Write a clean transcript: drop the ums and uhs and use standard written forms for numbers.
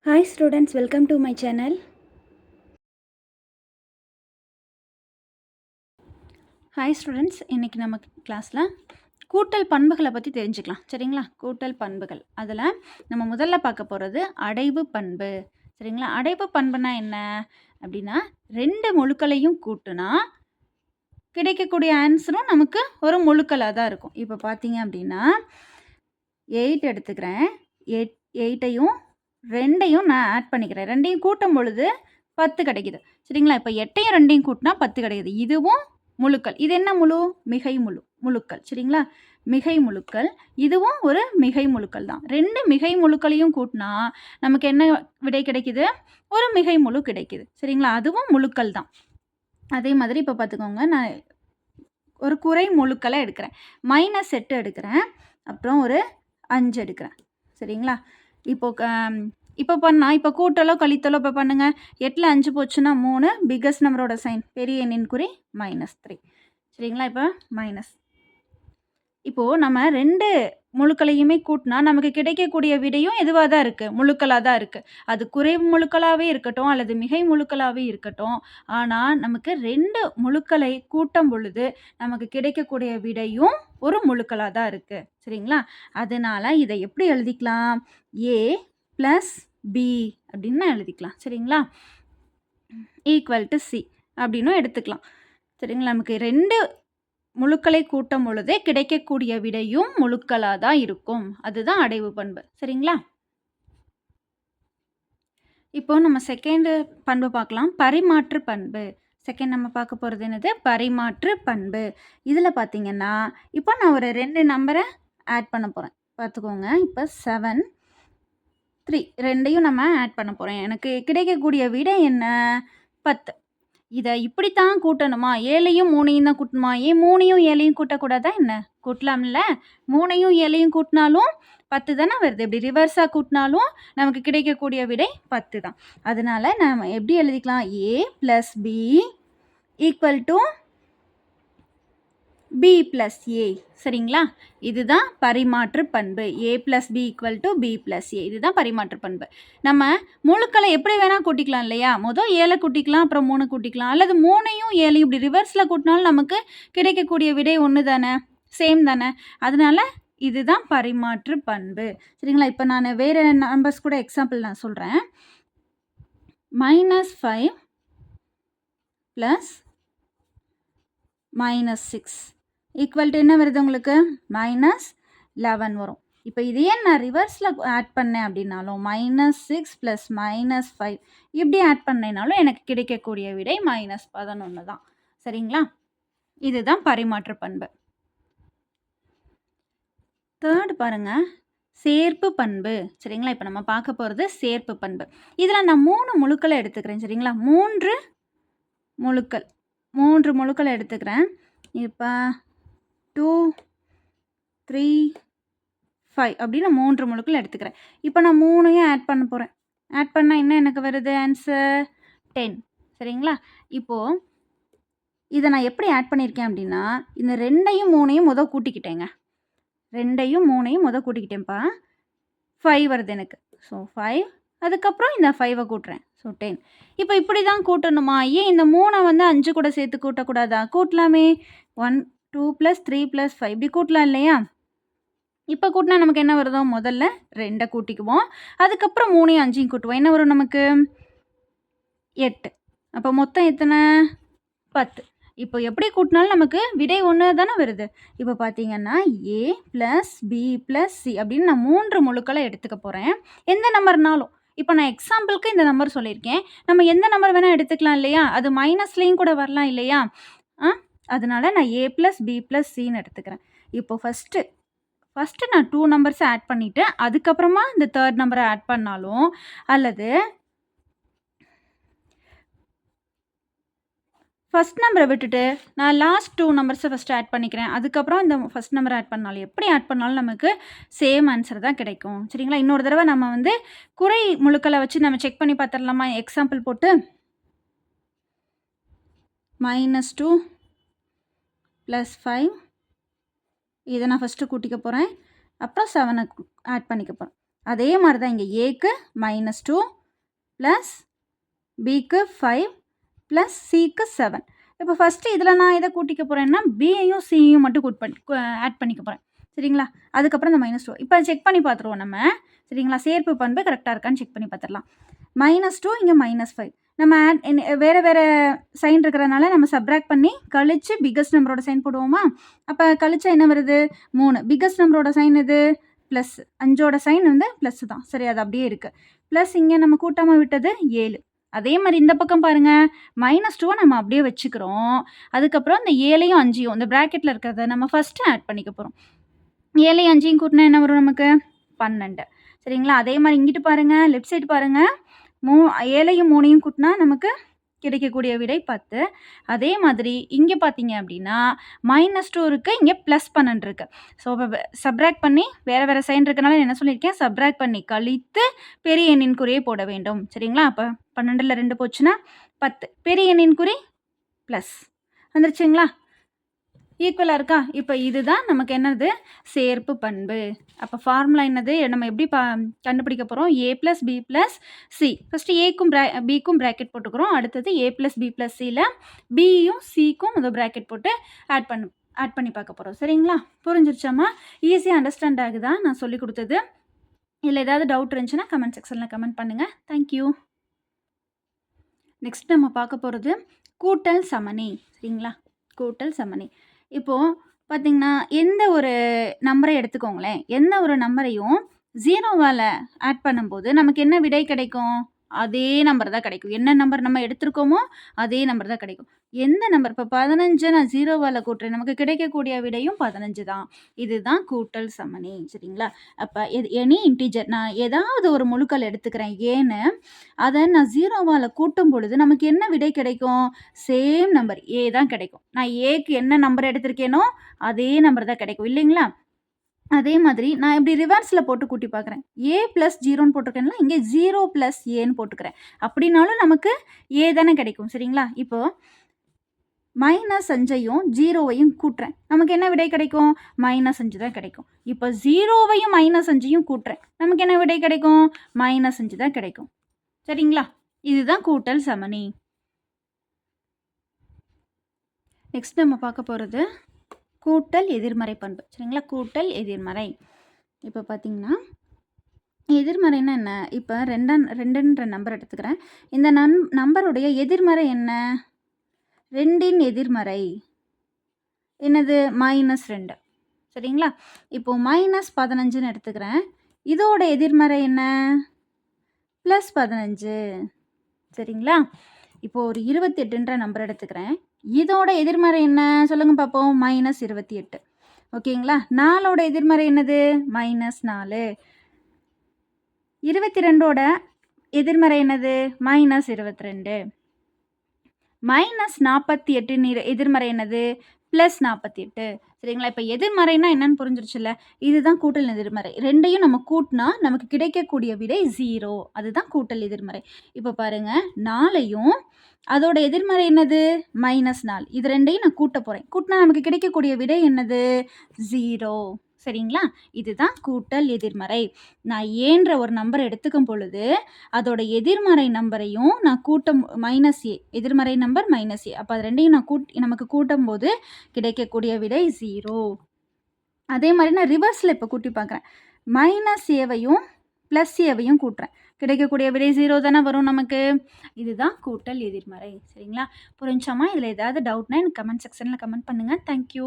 Hi students, welcome to my channel. Hi students, இன்றைக்கி நம்ம கிளாஸில் கூட்டல் பண்புகளை பற்றி தெரிஞ்சுக்கலாம். சரிங்களா? கூட்டல் பண்புகள் அதில் நம்ம முதல்ல பார்க்க போகிறது அடைவு பண்பு. சரிங்களா? அடைவு பண்புனா என்ன அப்படின்னா, ரெண்டு முழுக்களையும் கூட்டுனா கிடைக்கக்கூடிய ஆன்சரும் நமக்கு ஒரு முழுக்களாக தான் இருக்கும். இப்போ பார்த்தீங்க அப்படின்னா 8 எடுத்துக்கிறேன். 8ஐயும் 2ஐயும் நான் ஆட் பண்ணிக்கிறேன். ரெண்டையும் கூட்டும் பொழுது 10 கிடைக்குது. சரிங்களா? இப்போ 8ஐயும் 2ஐயும் கூட்டினா 10 கிடைக்குது. இதுவும் முழுக்கள். இது என்ன முழு? மிகை முழுக்கள். சரிங்களா? மிகை முழுக்கள். இதுவும் ஒரு மிகை முழுக்கள் தான். ரெண்டு மிகை முழுக்களையும் கூட்டினா நமக்கு என்ன விடை கிடைக்குது? ஒரு மிகை முழு கிடைக்குது. சரிங்களா? அதுவும் முழுக்கள் தான். அதே மாதிரி இப்போ பார்த்துக்கோங்க, நான் ஒரு குறை முழுக்களை எடுக்கிறேன். -8 எடுக்கிறேன். அப்புறம் ஒரு 5 எடுக்கிறேன். சரிங்களா? இப்போ பண்ணால் இப்போ கூட்டலோ கழித்தலோ இப்போ பண்ணுங்கள். 8ல் 5 போச்சுன்னா 3, பிக்கஸ்ட் நம்பரோட சைன் பெரிய எண்ணின் குறி -3. சரிங்களா? இப்போ இப்போது நம்ம ரெண்டு முழுக்களையுமே கூட்டினா நமக்கு கிடைக்கக்கூடிய விடையும் எதுவாக தான் இருக்குது? முழுக்களாக தான் இருக்குது. அது குறை முழுக்களாகவே இருக்கட்டும் அல்லது மிகை முழுக்களாகவே இருக்கட்டும். ஆனால் நமக்கு ரெண்டு முழுக்களை கூட்டும் பொழுது நமக்கு கிடைக்கக்கூடிய விடையும் ஒரு முழுக்களாக தான் இருக்குது. சரிங்களா? அதனால் இதை எப்படி எழுதிக்கலாம்? A + B அப்படின்னு எழுதிக்கலாம். சரிங்களா? = C அப்படின்னும் எடுத்துக்கலாம். சரிங்களா? நமக்கு ரெண்டு முழுக்களை கூட்டும் பொழுதே கிடைக்கக்கூடிய விடையும் முழுக்களாக தான் இருக்கும். அதுதான் அடைவு பண்பு. சரிங்களா? இப்போ நம்ம செகண்ட் பண்பு பார்க்கலாம். பரிமாற்று பண்பு. செகண்ட் நம்ம பார்க்க போகிறது என்னது? பரிமாற்று பண்பு. இதில் பார்த்தீங்கன்னா இப்போ நான் ஒரு 2 நம்பரை ஆட் பண்ண போகிறேன். பார்த்துக்கோங்க. இப்போ 7, 3 ரெண்டையும் நம்ம ஆட் பண்ண போகிறேன். எனக்கு கிடைக்கக்கூடிய விடை என்ன? 10. இதை இப்படித்தான் கூட்டணுமா? 7ஐயும் 3ஐயும் தான் கூட்டணுமா? ஏன் 3ஐயும் 7ஐயும் கூட்டக்கூடாதா என்ன? கூட்டலாம்ல. 3ஐயும் 7ஐயும் கூட்டினாலும் 10 தானே வருது. இப்படி ரிவர்ஸாக கூட்டினாலும் நமக்கு கிடைக்கக்கூடிய விடை 10 தான். அதனால் நம்ம எப்படி எழுதிக்கலாம்? A + B = B + A. சரிங்களா? இதுதான் பரிமாற்று பண்பு. A + B = B + A. இதுதான் பரிமாற்று பண்பு. நம்ம முழுக்களை எப்படி வேணால் கூட்டிக்கலாம் இல்லையா? முதல் 7 கூட்டிக்கலாம், அப்புறம் 3 கூட்டிக்கலாம். அல்லது 3ஐயும் 7ஐயும் இப்படி ரிவர்ஸில் கூட்டினாலும் நமக்கு கிடைக்கக்கூடிய விடை ஒன்று தானே, சேம் தானே. அதனால் இதுதான் பரிமாற்று பண்பு. சரிங்களா? இப்போ நான் வேறு நம்பர்ஸ் கூட எக்ஸாம்பிள் நான் சொல்கிறேன். -5 + -6 = என்ன வருது உங்களுக்கு? -11 வரும். இப்போ இதையே நான் ரிவர்ஸில் ஆட் பண்ணேன் அப்படின்னாலும் -6 + -5 இப்படி ஆட் பண்ணேனாலும் எனக்கு கிடைக்கக்கூடிய விடை -11 தான். சரிங்களா? இதுதான் பரிமாற்று பண்பு. தேர்ட் பாருங்கள், சேர்ப்பு பண்பு. சரிங்களா? இப்போ நம்ம பார்க்க போகிறது சேர்ப்பு பண்பு. இதில் நான் 3 முழுக்களை எடுத்துக்கிறேன். சரிங்களா? 3 முழுக்களை எடுத்துக்கிறேன். இப்போ 2, 3, 5 அப்படின்னு 3 முழுக்கள் எடுத்துக்கிறேன். இப்போ நான் 3ஐயும் ஆட் பண்ண போகிறேன். ஆட் பண்ணால் என்ன எனக்கு வருது? ஆன்சர் 10. சரிங்களா? இப்போது இதை நான் எப்படி ஆட் பண்ணியிருக்கேன் அப்படின்னா, இந்த 2ஐயும் 3ஐயும் கூட்டிக்கிட்டேங்க. 2ஐயும் 3ஐயும் கூட்டிக்கிட்டேன்ப்பா. 5 வருது எனக்கு. ஸோ 5, அதுக்கப்புறம் இந்த 5ஐ கூட்டுறேன். ஸோ 10. இப்போ இப்படி தான் கூட்டணுமா? ஏன் இந்த 3ஐ 5 கூட சேர்த்து கூட்டக்கூடாதா? கூட்டலாமே. 1, 2 + 3 + 5 இப்படி கூட்டலாம் இல்லையா? இப்போ கூட்டினா நமக்கு என்ன வருதோ? முதல்ல 2ஐ கூட்டிக்குவோம். அதுக்கப்புறம் 3ஐயும் 5ஐயும் கூட்டுவோம். என்ன வரும் நமக்கு? 8. அப்போ மொத்தம் எத்தனை? 10. இப்போ எப்படி கூட்டினாலும் நமக்கு விடை ஒன்று தானே வருது. இப்போ பார்த்தீங்கன்னா A + B + C அப்படின்னு நான் 3 முழுக்களை எடுத்துக்க போகிறேன். எந்த நம்பர்னாலும். இப்போ நான் எக்ஸாம்பிளுக்கு இந்த நம்பர் சொல்லியிருக்கேன். நம்ம எந்த நம்பர் வேணால் எடுத்துக்கலாம் இல்லையா? அது மைனஸ்லேயும் கூட வரலாம் இல்லையா? அதனால நான் A + B + Cன்னு எடுத்துக்கிறேன். இப்போ ஃபஸ்ட்டு நான் 2 நம்பர்ஸை ஆட் பண்ணிவிட்டு அதுக்கப்புறமா இந்த தேர்ட் நம்பரை ஆட் பண்ணாலும், அல்லது ஃபஸ்ட் நம்பரை விட்டுட்டு நான் லாஸ்ட் 2 நம்பர்ஸை ஃபஸ்ட்டு ஆட் பண்ணிக்கிறேன். அதுக்கப்புறம் இந்த ஃபஸ்ட் நம்பரை ஆட் பண்ணாலும், எப்படி ஆட் பண்ணாலும் நமக்கு சேம் ஆன்சர் தான் கிடைக்கும். சரிங்களா? இன்னொரு தடவை நம்ம குறை முழுக்களை வச்சு நம்ம செக் பண்ணி பார்த்துடலாமா? எக்ஸாம்பிள் போட்டு -2 + 5 இதை நான் ஃபஸ்ட்டு கூட்டிக்க போகிறேன். அப்புறம் 7ஐ ஆட் பண்ணிக்க போகிறேன். அதே மாதிரி தான் இங்கே ஏக்கு -2 ப்ளஸ் பிக்கு 5 ப்ளஸ் சிக்கு 7. இப்போ ஃபஸ்ட்டு இதில் நான் எதை கூட்டிக்க போகிறேன்னா பியையும் சியையும் மட்டும் ஆட் பண்ணிக்க போகிறேன். சரிங்களா? அதுக்கப்புறம் இந்த -2 இப்போ செக் பண்ணி பார்த்துருவோம் நம்ம. சரிங்களா? சேர்ப்பு பண்பு கரெக்டாக இருக்கான்னு செக் பண்ணி பார்த்துடலாம். -2 இங்கே -5 நம்ம வேறு வேறு சைன் இருக்கிறதுனால நம்ம சப்ராக்ட் பண்ணி கழிச்சு பிக்கஸ்ட் நம்பரோட சைன் போடுவோமா? அப்போ கழிச்சா என்ன வருது? 3. பிக்கஸ்ட் நம்பரோட சைன் எது? ப்ளஸ். 5ஓட சைன் வந்து ப்ளஸ் தான். சரி, அது அப்படியே இருக்குது. ப்ளஸ் இங்கே நம்ம கூட்டாமல் விட்டது 7. அதே மாதிரி இந்த பக்கம் பாருங்கள், -2 நம்ம அப்படியே வச்சுக்கிறோம். அதுக்கப்புறம் இந்த 7ஐயும் 5ஐயும் இந்த ப்ராக்கெட்டில் இருக்கிறத நம்ம ஃபஸ்ட்டு ஆட் பண்ணிக்க போகிறோம். 7ஐயும் 5ஐயும் கூட்டினா என்ன வரும் நமக்கு? 12. சரிங்களா? அதே மாதிரி இங்கிட்டு பாருங்கள், லெஃப்ட் சைடு பாருங்கள், 7ஐயும் 3ஐயும் கூட்டினா நமக்கு கிடைக்கக்கூடிய விடை 10. அதே மாதிரி இங்கே பார்த்தீங்க அப்படின்னா -2 இருக்குது, இங்கே +12 இருக்குது. ஸோ சப்ராக்ட் பண்ணி வேறு வேறு சைன் இருக்கனால என்ன சொல்லியிருக்கேன்? சப்ராக்ட் பண்ணி கழித்து பெரிய எண்ணின் குறியை போட வேண்டும். சரிங்களா? அப்போ 12ல் 2 போச்சுன்னா 10. பெரிய எண்ணின் குறி ப்ளஸ் வந்துருச்சுங்களா? ஈக்குவலாக இருக்கா? இப்போ இதுதான் நமக்கு என்னது? சேர்ப்பு பண்பு. அப்போ ஃபார்முலா என்னது? நம்ம எப்படி கண்டுபிடிக்க போகிறோம்? a + b + c. ஃபஸ்ட்டு ஏக்கும் பிக்கும் ப்ராக்கெட் போட்டுக்கிறோம். அடுத்தது a + b + cயில் பியும் சிக்கும் இந்த ப்ராக்கெட் போட்டு ஆட் பண்ணி பார்க்க போகிறோம். சரிங்களா? புரிஞ்சிருச்சாம்மா? ஈஸியாக அண்டர்ஸ்டாண்ட் ஆகுதா நான் சொல்லி கொடுத்தது? இதில் ஏதாவது டவுட் இருந்துச்சுன்னா கமெண்ட் செக்ஷனில் கமெண்ட் பண்ணுங்கள். தேங்க்யூ. நெக்ஸ்ட் நம்ம பார்க்க போகிறது கூட்டல் சமனி. சரிங்களா? கூட்டல் சமனி. இப்போது பார்த்திங்கன்னா எந்த ஒரு நம்பரை எடுத்துக்கோங்களேன், எந்த ஒரு நம்பரையும் 0வால் ஆட் பண்ணும்போது நமக்கு என்ன விடை கிடைக்கும்? அதே நம்பர் தான் கிடைக்கும். என்ன நம்பர் நம்ம எடுத்திருக்கோமோ அதே நம்பர் தான் கிடைக்கும். எந்த நம்பர் இப்போ 15 நான் 0வால் கூட்டுறேன், நமக்கு கிடைக்கக்கூடிய விடையும் 15 தான். இதுதான் கூட்டல் சமனி. சரிங்களா? அப்போ எனி இன்டிஜர் நான் ஏதாவது ஒரு முழுக்கள் எடுத்துக்கிறேன் ஏன்னு, அதை நான் 0வால் கூட்டும் பொழுது நமக்கு என்ன விடை கிடைக்கும்? சேம் நம்பர் ஏ தான் கிடைக்கும். நான் ஏக்கு என்ன நம்பர் எடுத்திருக்கேனோ அதே நம்பர் தான் கிடைக்கும் இல்லைங்களா? அதே மாதிரி நான் இப்படி ரிவர்ஸில் போட்டு கூட்டி பார்க்குறேன். a + 0ன்னு போட்டிருக்கேன்ல, இங்கே 0 + ஏன்னு போட்டுக்கிறேன். அப்படின்னாலும் நமக்கு ஏ தானே கிடைக்கும். சரிங்களா? இப்போது -5ஐயும் 0வையும் கூட்டுறேன். நமக்கு என்ன விடை கிடைக்கும்? -5 தான் கிடைக்கும். இப்போ 0வையும் -5ஐயும் கூட்டுறேன். நமக்கு என்ன விடை கிடைக்கும்? -5 தான் கிடைக்கும். சரிங்களா? இதுதான் கூட்டல் சமனி. நெக்ஸ்ட் நம்ம பார்க்க போகிறது கூட்டல் எதிர்மறை பண்பு. சரிங்களா? கூட்டல் எதிர்மறை. இப்போ பார்த்தீங்கன்னா எதிர்மறைன்னா என்ன? இப்போ 2ன்ற நம்பர் எடுத்துக்கிறேன். இந்த நம்பருடைய எதிர்மறை என்ன? 2இன் எதிர்மறை என்னது? -2. சரிங்களா? இப்போ -15ன்னு எடுத்துக்கிறேன். இதோட எதிர்மறை என்ன? +15. சரிங்களா? இப்போ ஒரு 28ன்ற நம்பர் எடுத்துக்கிறேன். இதோட எதிர்மறை என்ன? சொல்லுங்கள் பார்ப்போம். -28. ஓகேங்களா? 4ஓட எதிர்மறை என்னது? -4. 22ஓட எதிர்மறை என்னது? -22. -48ன் எதிர்மறை என்னது? +48. சரிங்களா? இப்போ எதிர்மறைனா என்னன்னு புரிஞ்சிருச்சுல்ல? இதுதான் கூட்டல் எதிர்மறை. 2ஐயும் நம்ம கூட்டினா நமக்கு கிடைக்கக்கூடிய விடை 0. அதுதான் கூட்டல் எதிர்மறை. இப்போ பாருங்கள், 4ஐயும் அதோட எதிர்மறை என்னது? -4. இது 2ஐயும் நான் கூட்ட போகிறேன். கூட்டினா நமக்கு கிடைக்கக்கூடிய விடை என்னது? 0. சரிங்களா? இதுதான் கூட்டல் எதிர்மறை. நான் ஏன்ற ஒரு நம்பர் எடுத்துக்கும் பொழுது அதோட எதிர்மறை நம்பரையும் நான் -a எதிர்மறை நம்பர் -a. அப்போ அது 2ஐயும் நான் நமக்கு கூட்டும் போது கிடைக்கக்கூடிய விடை 0. அதே மாதிரி நான் ரிவர்ஸில் இப்போ கூட்டி பார்க்குறேன். -aவையும் +aவையும் கூட்டுறேன். கிடைக்கக்கூடிய விடை 0 தானே வரும் நமக்கு. இதுதான் கூட்டல் எதிர்மறை. சரிங்களா? புரிஞ்சாமா? இதில் ஏதாவது டவுட்னா எனக்கு கமெண்ட் செக்ஷனில் கமெண்ட் பண்ணுங்கள். தேங்க்யூ.